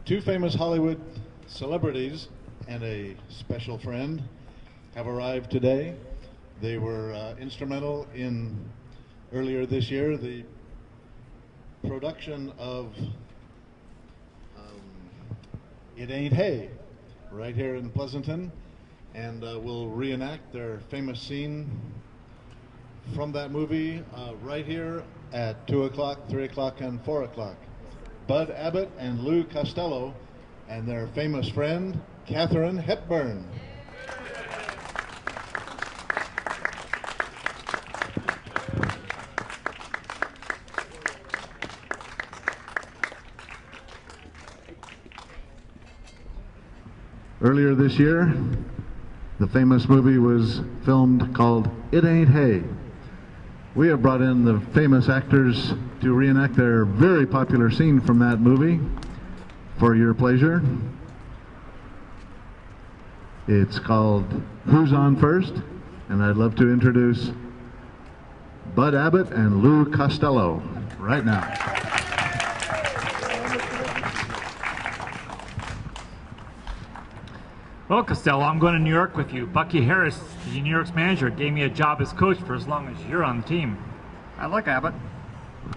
Two famous Hollywood celebrities and a special friend have arrived today. They were instrumental in, earlier this year, the production of It Ain't Hay, right here in Pleasanton, and will reenact their famous scene from that movie right here at 2 o'clock, 3 o'clock, and 4 o'clock. Bud Abbot and Lou Costello and their famous friend, Katharine Hepburn. Earlier this year, the famous movie was filmed called It Ain't Hay. We have brought in the famous actors to reenact their very popular scene from that movie for your pleasure. It's called Who's On First? And I'd love to introduce Bud Abbot and Lou Costello right now. Well, Costello, I'm going to New York with you. Bucky Harris, the New York's manager, gave me a job as coach for as long as you're on the team. Now look, Abbott,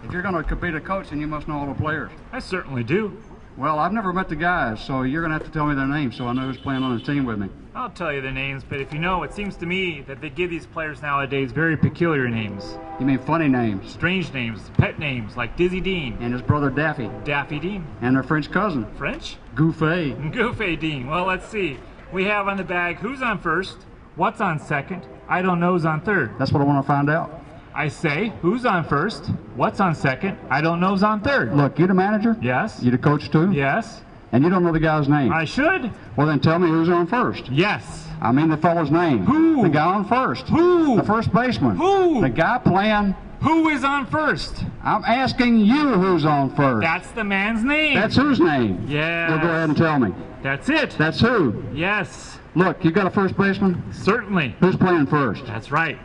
if you're going to be a coach, then you must know all the players. I certainly do. Well, I've never met the guys, so you're going to have to tell me their names so I know who's playing on the team with me. I'll tell you their names, but if you know, it seems to me that they give these players nowadays very peculiar names. You mean funny names? Strange names, pet names, like Dizzy Dean. And his brother Daffy. Daffy Dean. And their French cousin. French? Gouffet. Gouffet Dean. Well, let's see. We have on the bag who's on first, what's on second, I don't know's on third. That's what I want to find out. I say, who's on first, what's on second, I don't know's on third. Look, you the manager? Yes. You the coach too? Yes. And you don't know the guy's name? I should. Well, then tell me who's on first. Yes. I mean the fellow's name. Who? The guy on first. Who? The first baseman. Who? The guy playing. Who is on first? I'm asking you who's on first. That's the man's name. That's whose name? Yes. Well, go ahead and tell me. That's it. That's who? Yes. Look, you got a first baseman? Certainly. Who's playing first? That's right.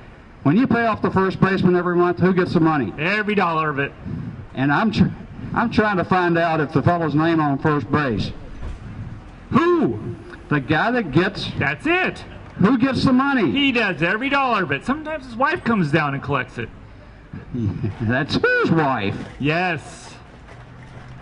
When you pay off the first baseman every month, who gets the money? Every dollar of it. And I'm trying to find out if the fellow's name on first base. Who? The guy that gets... That's it. Who gets the money? He does, every dollar of it. Sometimes his wife comes down and collects it. That's whose wife? Yes.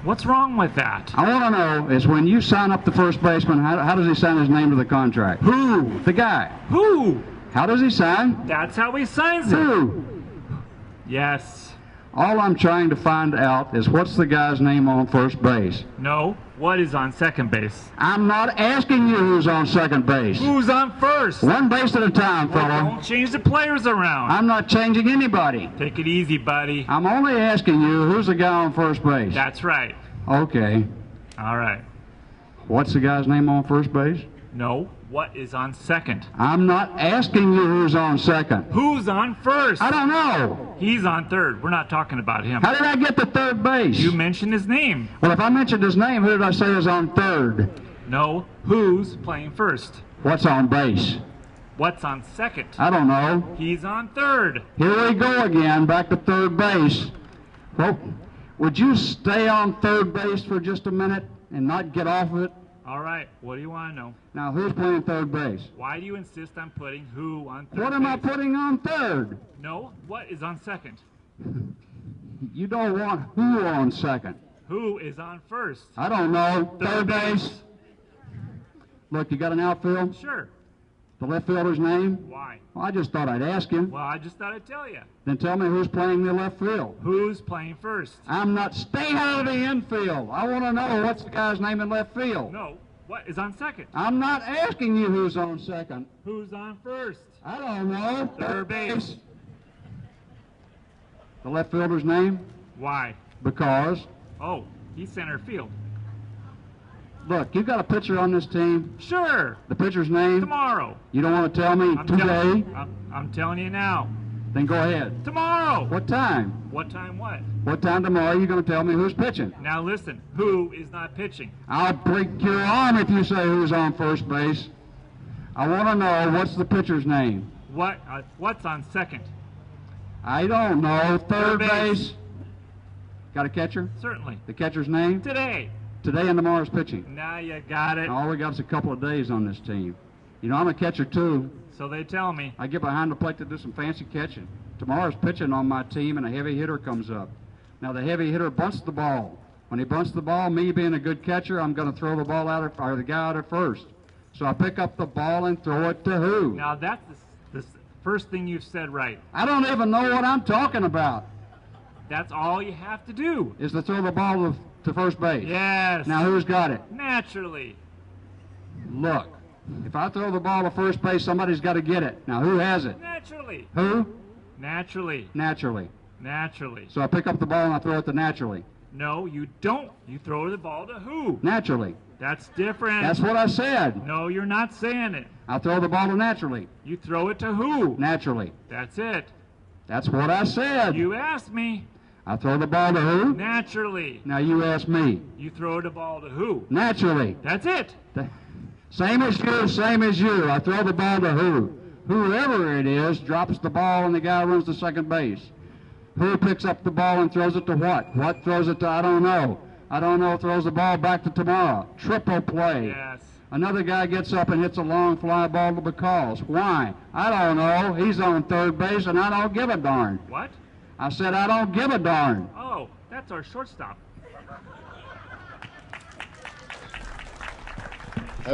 What's wrong with that? I want to know is when you sign up the first baseman, how does he sign his name to the contract? Who? The guy. Who? How does he sign? That's how he signs it. Who? Yes. All I'm trying to find out is what's the guy's name on first base? No. What is on second base? I'm not asking you who's on second base. Who's on first? One base at a time, Well, fella. don't change the players around. I'm not changing anybody. Take it easy, buddy. I'm only asking you who's the guy on first base. That's right. Okay. All right. What's the guy's name on first base? No. What is on second? I'm not asking you who's on second. Who's on first? I don't know. He's on third. We're not talking about him. How did I get to third base? You mentioned his name. Well, if I mentioned his name, who did I say is on third? No. Who's playing first? What's on base? What's on second? I don't know. He's on third. Here we go again, back to third base. Well, would you stay on third base for just a minute and not get off of it? All right. What do you want to know? Now, who's playing third base? Why do you insist on putting who on third What am I base? putting on third? No. What is on second? You don't want who on second. Who is on first? I don't know. Third base. Look, you got an outfield? Sure. The left fielder's name? Why? Well, I just thought I'd ask him. Well, I just thought I'd tell you. Then tell me who's playing the left field. Who's playing first? I'm not staying out of the infield. I want to know what's the guy's name in left field. No. What is on second? I'm not asking you who's on second. Who's on first? I don't know. Third base. The left fielder's name? Why? Because. Oh, he's center field. Look, you got a pitcher on this team. Sure. The pitcher's name? Tomorrow. You don't want to tell me today? I'm telling you now. Then go ahead. Tomorrow. What time? What time what? What time tomorrow are you going to tell me who's pitching? Now listen, who is not pitching? I'll break your arm if you say who's on first base. I want to know what's the pitcher's name. What's on second? I don't know. Third base. Got a catcher? Certainly. The catcher's name? Today. Today and tomorrow's pitching. Now you got it. All we got is a couple of days on this team. You know, I'm a catcher too. So they tell me. I get behind the plate to do some fancy catching. Tomorrow's pitching on my team, and a heavy hitter comes up. Now the heavy hitter bunts the ball. When he bunts the ball, me being a good catcher, I'm going to throw the ball out, or the guy out at first. So I pick up the ball and throw it to who? Now that's the first thing you've said right. I don't even know what I'm talking about. That's all you have to do. Is to throw the ball to first base. Yes. Now who's got it? Naturally. Look, if I throw the ball to first base, somebody's got to get it. Now who has it? Naturally. Who? Naturally. Naturally. Naturally. So I pick up the ball and I throw it to naturally. No, you don't. You throw the ball to who? Naturally. That's different. That's what I said. No, you're not saying it. I throw the ball to naturally. You throw it to who? Naturally. That's it. That's what I said. You asked me. I throw the ball to who? Naturally. Now you ask me. You throw the ball to who? Naturally. That's it. Same as you, same as you. I throw the ball to who? Whoever it is drops the ball and the guy runs to second base. Who picks up the ball and throws it to what? What throws it to? I don't know. I don't know. Throws the ball back to tomorrow. Triple play. Yes. Another guy gets up and hits a long fly ball to the calls. Why? I don't know. He's on third base and I don't give a darn. What? I said I don't give a darn. Oh, that's our shortstop.